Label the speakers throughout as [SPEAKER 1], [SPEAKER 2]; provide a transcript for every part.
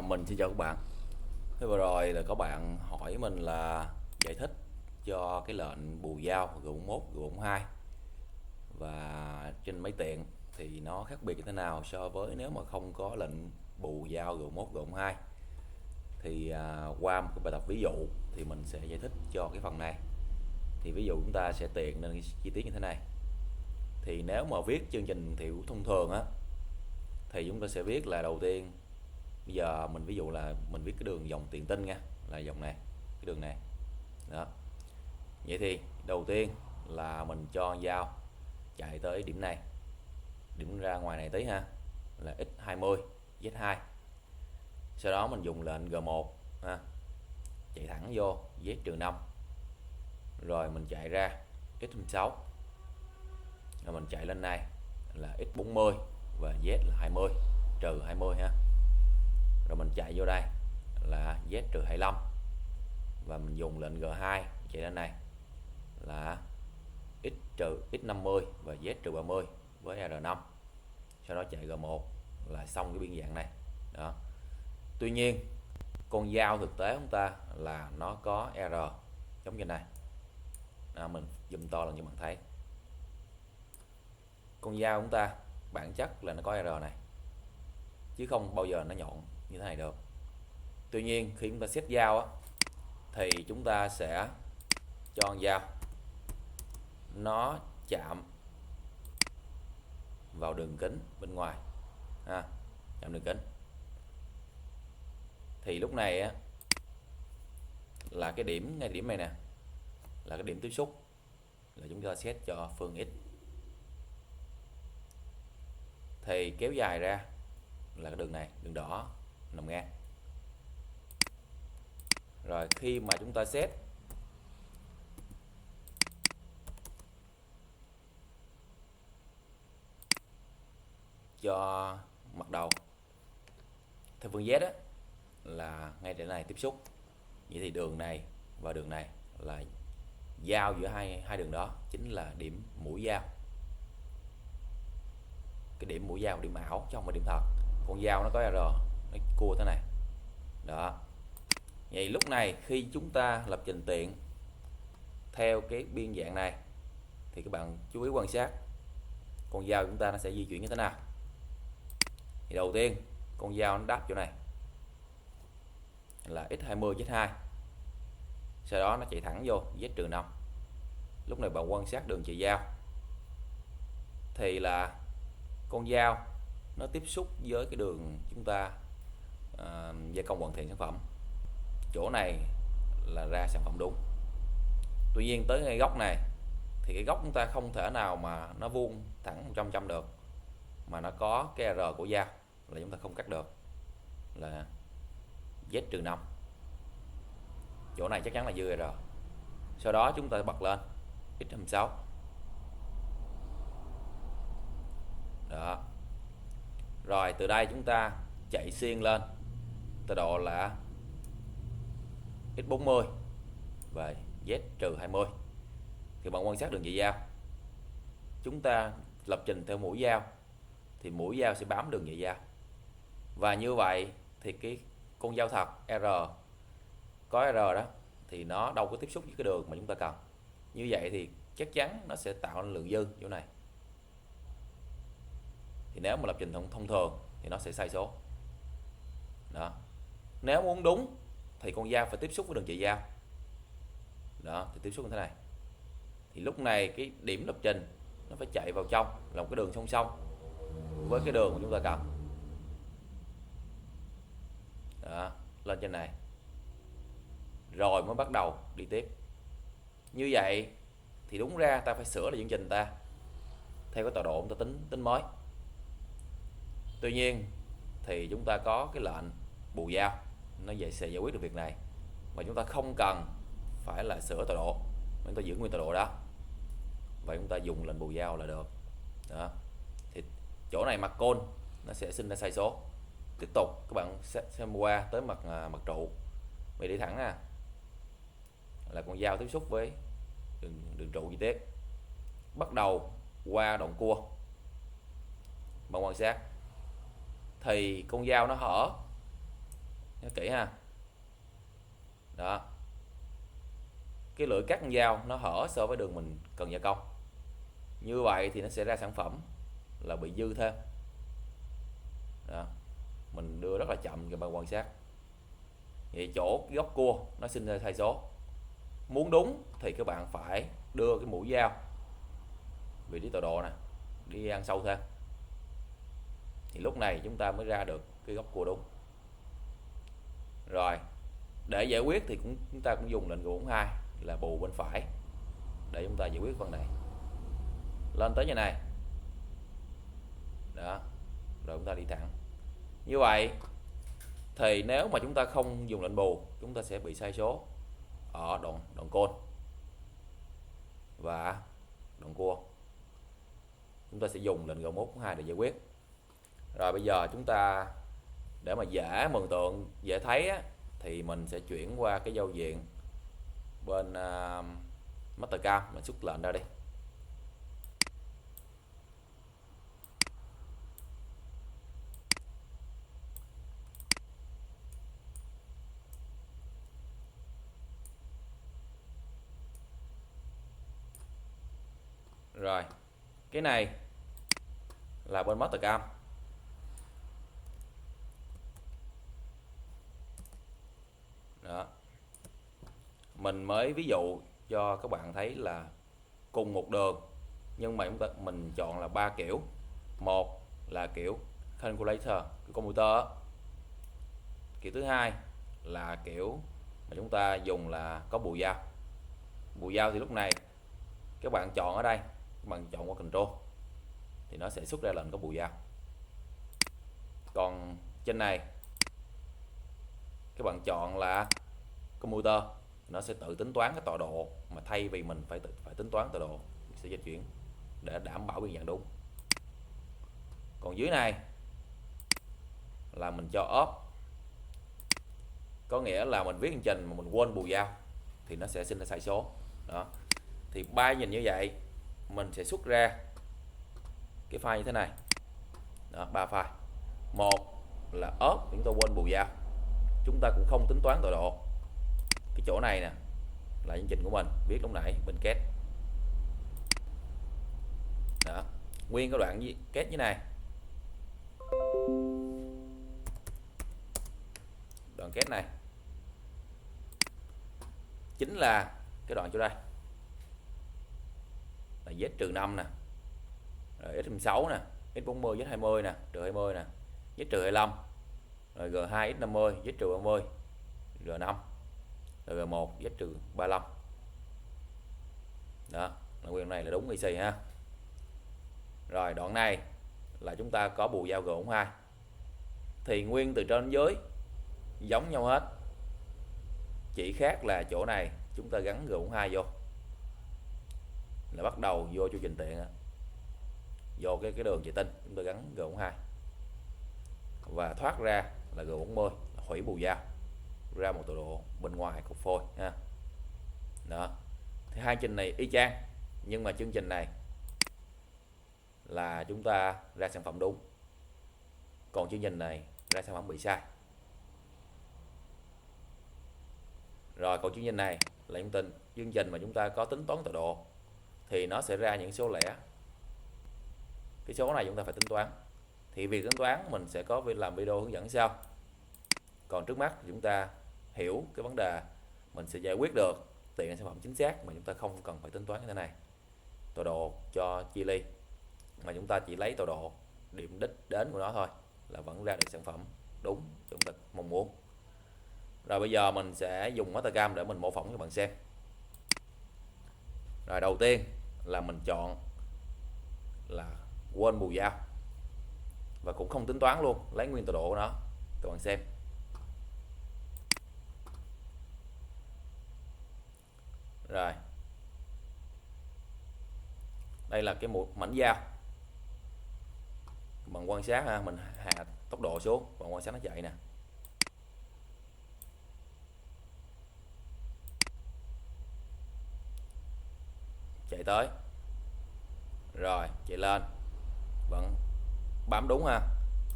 [SPEAKER 1] Mình xin chào các bạn. Thế vừa rồi là có bạn hỏi mình là giải thích cho cái lệnh bù giao G41, G42 và trên máy tiện thì nó khác biệt như thế nào so với nếu mà không có lệnh bù giao G41, G42. Thì qua một cái bài tập ví dụ thì mình sẽ giải thích cho cái phần này. Thì ví dụ chúng ta sẽ tiện nên chi tiết như thế này. Thì nếu mà viết chương trình thiệu thông thường á thì chúng ta sẽ viết là đầu tiên. Bây giờ mình ví dụ là mình viết cái đường dòng tiền tinh nha, là dòng này, cái đường này. Đó. Vậy thì đầu tiên là mình cho dao chạy tới điểm này. Điểm ra ngoài này tí ha, là x20 z2. Sau đó mình dùng lệnh G1 ha, chạy thẳng vô z-5. Rồi mình chạy ra x26. Rồi mình chạy lên này là x40 và z là 20 trừ 20 ha. Rồi mình chạy vô đây là z-25 và mình dùng lệnh G2 chạy lên này là x50 và z-30 với R5. Sau đó chạy G1 là xong cái biên dạng này. Đó. Tuy nhiên con dao thực tế chúng ta là nó có R giống như này. Đó, mình zoom to lên cho bạn thấy. Con dao chúng ta bản chất là nó có R này, chứ không bao giờ nó nhọn như thế này được. Tuy nhiên khi chúng ta xét dao á, thì chúng ta sẽ cho con dao nó chạm vào đường kính bên ngoài ha, chạm đường kính. Thì lúc này á, là cái điểm ngay điểm này nè là cái điểm tiếp xúc, là chúng ta xét cho phương x. Thì kéo dài ra là cái đường này, đường đỏ nằm ngang. Rồi khi mà chúng ta xét cho mặt đầu theo phương Z á, là ngay trên này tiếp xúc. Vậy thì đường này và đường này là giao giữa hai đường đó chính là điểm mũi dao. Cái điểm mũi dao, điểm ảo chứ không phải điểm thật. Con dao nó có R, nó cua thế này. Đó. Vậy lúc này khi chúng ta lập trình tiện theo cái biên dạng này thì các bạn chú ý quan sát con dao chúng ta nó sẽ di chuyển như thế nào. Thì đầu tiên con dao nó đáp chỗ này là x20 z2. Sau đó nó chạy thẳng vô z-5. Lúc này bạn quan sát đường chạy dao thì là con dao nó tiếp xúc với cái đường chúng ta gia công hoàn thiện sản phẩm. Chỗ này là ra sản phẩm đúng. Tuy nhiên tới ngay góc này thì cái góc chúng ta không thể nào mà nó vuông thẳng 100% được, mà nó có cái R của dao là chúng ta không cắt được, là z-5. Chỗ này chắc chắn là dư R. Sau đó chúng ta bật lên x26. Đó. Rồi từ đây chúng ta chạy xuyên lên tọa độ là x40 và z-20. Thì bạn quan sát đường chạy dao, chúng ta lập trình theo mũi dao thì mũi dao sẽ bám đường chạy dao. Và như vậy thì cái con dao thật R có R đó thì nó đâu có tiếp xúc với cái đường mà chúng ta cần. Như vậy thì chắc chắn nó sẽ tạo nên lượng dư chỗ này. Thì nếu mà lập trình thông thường thì nó sẽ sai số. Đó. Nếu muốn đúng thì con dao phải tiếp xúc với đường chạy dao. Đó, thì tiếp xúc như thế này. Thì lúc này cái điểm lập trình nó phải chạy vào trong là một cái đường song song với cái đường mà chúng ta cần. Đó, lên trên này rồi mới bắt đầu đi tiếp. Như vậy thì đúng ra ta phải sửa lại chương trình ta theo cái tọa độ chúng ta tính mới. Tuy nhiên thì chúng ta có cái lệnh bù giao, nó sẽ giải quyết được việc này, mà chúng ta không cần phải là sửa tọa độ, chúng ta giữ nguyên tọa độ đó và chúng ta dùng lệnh bù giao là được. Đó. Thì chỗ này mặt côn nó sẽ sinh ra sai số. Tiếp tục các bạn xem qua tới mặt trụ, mình đi thẳng ra là con dao tiếp xúc với đường trụ chi tiết, bắt đầu qua đoạn cua. Bạn quan sát thì con dao nó hở nhớ kỹ ha. Đó, cái lưỡi cắt con dao nó hở so với đường mình cần gia công, như vậy thì nó sẽ ra sản phẩm là bị dư thêm. Đó, mình đưa rất là chậm cho bạn quan sát. Vậy chỗ cái góc cua nó sinh ra sai số, muốn đúng thì các bạn phải đưa cái mũi dao vị trí tọa độ nè đi ăn sâu thêm, thì lúc này chúng ta mới ra được cái góc cua đúng. Rồi, để giải quyết thì chúng ta cũng dùng lệnh G42 là bù bên phải để chúng ta giải quyết phần này. Lên tới như này. Đó, rồi chúng ta đi thẳng. Như vậy thì nếu mà chúng ta không dùng lệnh bù, chúng ta sẽ bị sai số ở đoạn côn và đoạn cua. Chúng ta sẽ dùng lệnh G42 để giải quyết. Rồi bây giờ chúng ta, để mà dễ mường tượng, dễ thấy á, thì mình sẽ chuyển qua cái giao diện bên Mastercam, mình xuất lệnh ra đi. Rồi, cái này là bên Mastercam. Đó, mình mới ví dụ cho các bạn thấy là cùng một đường nhưng mà mình chọn là 3 kiểu. Một là kiểu calculator, kiểu computer. Kiểu thứ hai là kiểu mà chúng ta dùng là có bù dao. Bù dao thì lúc này các bạn chọn ở đây, các bạn chọn qua control thì nó sẽ xuất ra lệnh có bù dao. Còn trên này các bạn chọn là computer, nó sẽ tự tính toán cái tọa độ, mà thay vì mình phải tính toán tọa độ, mình sẽ di chuyển để đảm bảo biên dạng đúng. Còn dưới này là mình cho off, có nghĩa là mình viết chương trình mà mình quên bù dao thì nó sẽ sinh ra sai số. Đó, thì ba nhìn như vậy mình sẽ xuất ra cái file như thế này. Đó, 3 file. Một là off, chúng ta quên bù dao, chúng ta cũng không tính toán tọa độ. Cái chỗ này nè là chương trình của mình viết lúc nãy bên kết. Đó, nguyên cái đoạn kết như này, đoạn kết này chính là cái đoạn chỗ đây là Z-5 nè, rồi X6 nè, X40, Z20 nè, trừ 20 nè, Z-25, rồi G2, X50, Z-30, G5, rồi G1, Z-35. Đó, là nguyên này là đúng IC ha. Rồi đoạn này là chúng ta có bù dao G42, thì nguyên từ trên đến dưới giống nhau hết, chỉ khác là chỗ này chúng ta gắn G42 vô là bắt đầu vô chu trình tiện, vô cái đường vệ tinh chúng ta gắn G42 và thoát ra là G40, hủy bù dao ra một tọa độ bên ngoài cục phôi ha. Đó, thì hai trình này y chang, nhưng mà chương trình này là chúng ta ra sản phẩm đúng, còn chương trình này ra sản phẩm bị sai. Rồi còn chương trình này là chương trình mà chúng ta có tính toán tọa độ thì nó sẽ ra những số lẻ. Cái số này chúng ta phải tính toán, thì việc tính toán mình sẽ có làm video hướng dẫn sau. Còn trước mắt chúng ta hiểu cái vấn đề, mình sẽ giải quyết được tiện sản phẩm chính xác mà chúng ta không cần phải tính toán như thế này, tọa độ cho chia ly, mà chúng ta chỉ lấy tọa độ điểm đích đến của nó thôi là vẫn ra được sản phẩm đúng chúng ta mong muốn. Rồi bây giờ mình sẽ dùng Mastercam để mình mô phỏng cho bạn xem. Rồi đầu tiên là mình chọn là quên bù dao và cũng không tính toán luôn, lấy nguyên tọa độ của nó các bạn xem. Rồi đây là cái mảnh dao, bạn quan sát ha, mình hạ tốc độ xuống, bạn quan sát nó chạy nè, chạy tới rồi chạy lên, vẫn bám đúng ha,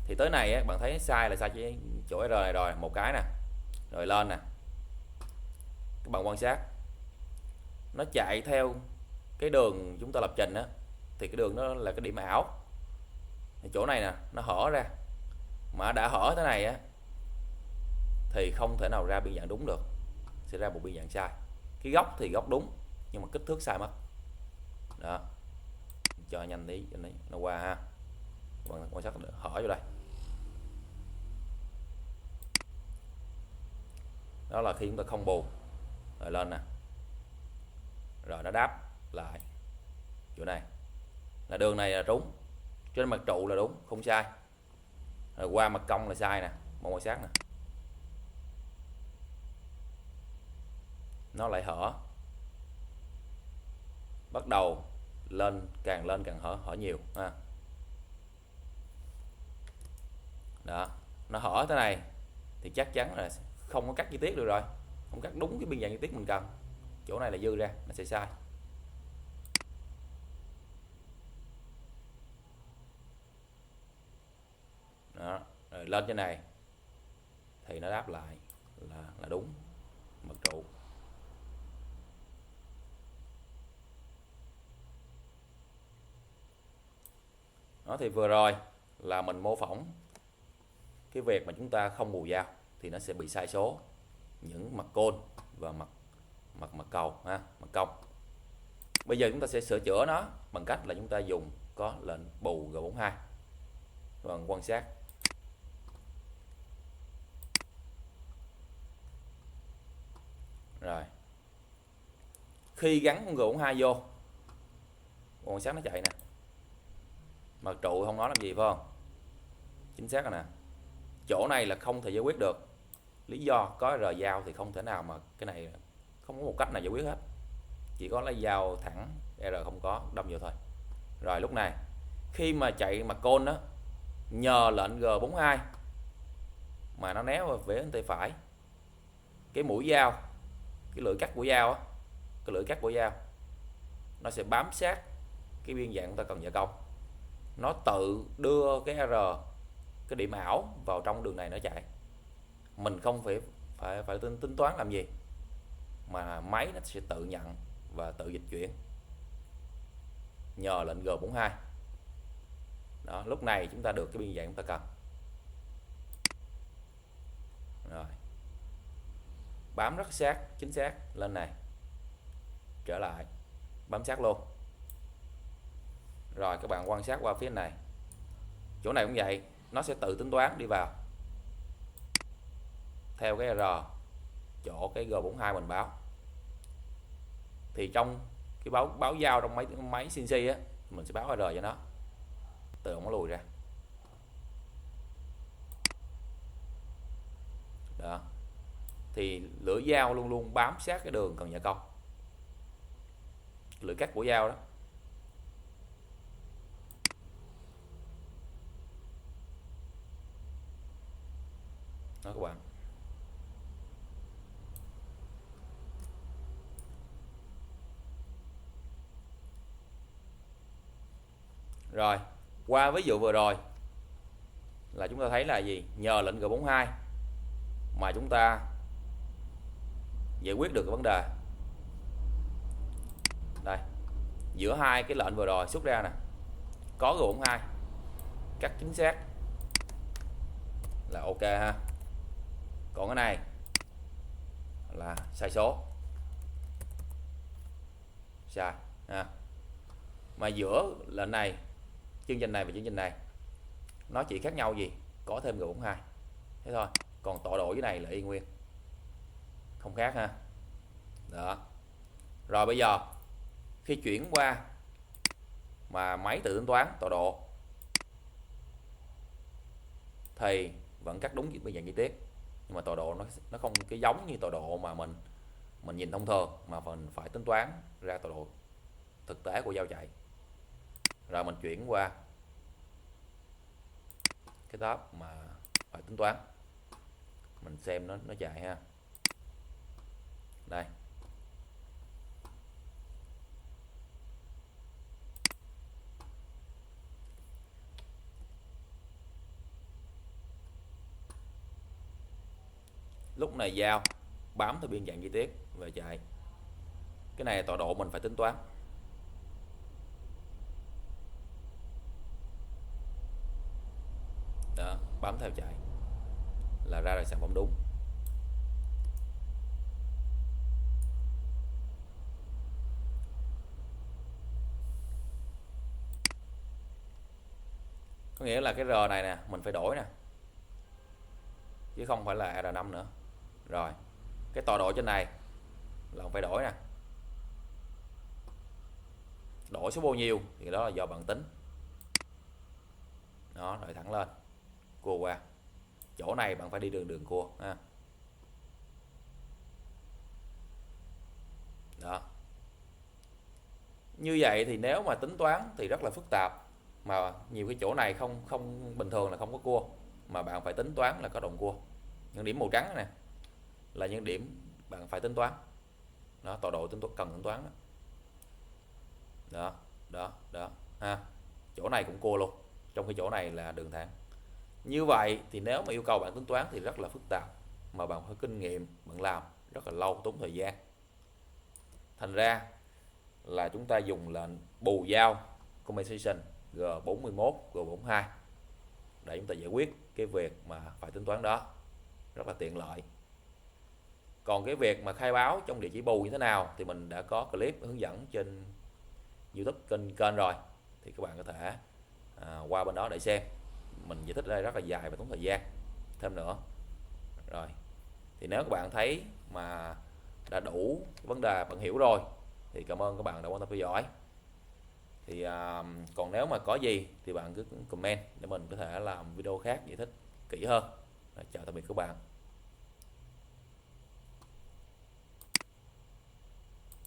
[SPEAKER 1] Thì tới này á, bạn thấy sai là sai chỉ chỗ R này rồi, một cái nè, rồi lên nè, các bạn quan sát nó chạy theo cái đường chúng ta lập trình á, thì cái đường đó là cái điểm ảo. Thì chỗ này nè nó hở ra, mà đã hở thế này á thì không thể nào ra biên dạng đúng được, sẽ ra một biên dạng sai. Cái góc thì góc đúng nhưng mà kích thước sai mất. Đó, cho nhanh tí nó qua ha. Quan sát hở vô đây, đó là khi chúng ta không bù. Rồi lên nè, rồi nó đáp lại chỗ này là đường này là đúng, trên mặt trụ là đúng không sai, rồi qua mặt cong là sai nè. Một quan sát nè, nó lại hở, bắt đầu lên càng hở, hở nhiều ha. Đó, nó hở thế này thì chắc chắn là không có cắt chi tiết được rồi, không cắt đúng cái biên dạng chi tiết mình cần. Chỗ này là dư ra, nó sẽ sai. Đó, rồi lên trên này thì nó đáp lại là đúng mặt trụ. Đó, thì vừa rồi là mình mô phỏng cái việc mà chúng ta không bù dao thì nó sẽ bị sai số những mặt côn và mặt cầu ha, mặt cong. Bây giờ chúng ta sẽ sửa chữa nó bằng cách là chúng ta dùng có lệnh bù G42 và quan sát. Rồi khi gắn con G42 vô, quan sát nó chạy nè, mặt trụ không nói làm gì phải không, chính xác rồi nè. Chỗ này là không thể giải quyết được, lý do có R dao thì không thể nào mà cái này không có một cách nào giải quyết hết, chỉ có lấy dao thẳng, R không có, đâm vô thôi. Rồi lúc này khi mà chạy mặt côn đó, nhờ lệnh G42 mà nó né về phía tay phải, cái mũi dao, cái lưỡi cắt của dao á, cái lưỡi cắt của dao nó sẽ bám sát cái biên dạng chúng ta cần gia công, nó tự đưa cái R, cái điểm ảo vào trong đường này nó chạy. Mình không phải tính toán làm gì, mà máy nó sẽ tự nhận và tự dịch chuyển nhờ lệnh G42. Đó, lúc này chúng ta được cái biên dạng chúng ta cần. Rồi bám rất sát, chính xác, lên này trở lại bám sát luôn. Rồi các bạn quan sát qua phía này, chỗ này cũng vậy, nó sẽ tự tính toán đi vào theo cái R chỗ cái G42 mình báo. Thì trong cái báo giao trong máy CNC á, mình sẽ báo R cho nó, tự động nó lùi ra. Đó, thì lưỡi dao luôn luôn bám sát cái đường cần gia công, lưỡi cắt của dao đó. Đó các bạn. Rồi qua ví dụ vừa rồi là chúng ta thấy là gì, nhờ lệnh G42 mà chúng ta giải quyết được cái vấn đề. Đây, giữa hai cái lệnh vừa rồi xuất ra nè, có G42 cắt chính xác là ok ha. Còn cái này là sai số, sai ha. Mà giữa lệnh này, chương trình này và chương trình này nó chỉ khác nhau gì, có thêm G42 thế thôi, còn tọa độ dưới này là y nguyên, không khác ha. Đó, rồi bây giờ khi chuyển qua mà máy tự tính toán tọa độ thì vẫn cắt đúng biên dạng chi tiết, nhưng mà tọa độ nó không cái giống như tọa độ mà mình nhìn thông thường, mà mình phải tính toán ra tọa độ thực tế của dao chạy. Rồi mình chuyển qua cái tab mà phải tính toán, mình xem nó chạy ha. Đây, lúc này giao bám theo biên dạng chi tiết về chạy. Cái này tọa độ mình phải tính toán. Đó, bám theo chạy là ra được sản phẩm đúng. Có nghĩa là cái R này nè mình phải đổi nè, chứ không phải là R5 nữa. Rồi cái tọa độ trên này là phải đổi nè, đổi số bao nhiêu thì đó là do bạn tính. Đó, đợi thẳng lên, cua qua chỗ này bạn phải đi đường cua ha. Đó, như vậy thì nếu mà tính toán thì rất là phức tạp, mà nhiều cái chỗ này không không bình thường là không có cua, mà bạn phải tính toán là có đồng cua. Những điểm màu trắng này nè là những điểm bạn phải tính toán. Đó, tọa độ tính toán, cần tính toán đó. Đó, đó, đó ha. Chỗ này cũng cua luôn, trong cái chỗ này là đường thẳng. Như vậy thì nếu mà yêu cầu bạn tính toán thì rất là phức tạp, mà bạn phải kinh nghiệm, bạn làm rất là lâu, tốn thời gian. Thành ra là chúng ta dùng lệnh bù giao compensation G41, G42 để chúng ta giải quyết cái việc mà phải tính toán đó, rất là tiện lợi. Còn cái việc mà khai báo trong địa chỉ bù như thế nào thì mình đã có clip hướng dẫn trên YouTube kênh rồi, thì các bạn có thể qua bên đó để xem. Mình giải thích ở đây rất là dài và tốn thời gian thêm nữa. Rồi thì nếu các bạn thấy mà đã đủ vấn đề bạn hiểu rồi thì cảm ơn các bạn đã quan tâm theo dõi. Thì còn nếu mà có gì thì bạn cứ comment để mình có thể làm video khác giải thích kỹ hơn. Chào tạm biệt các bạn.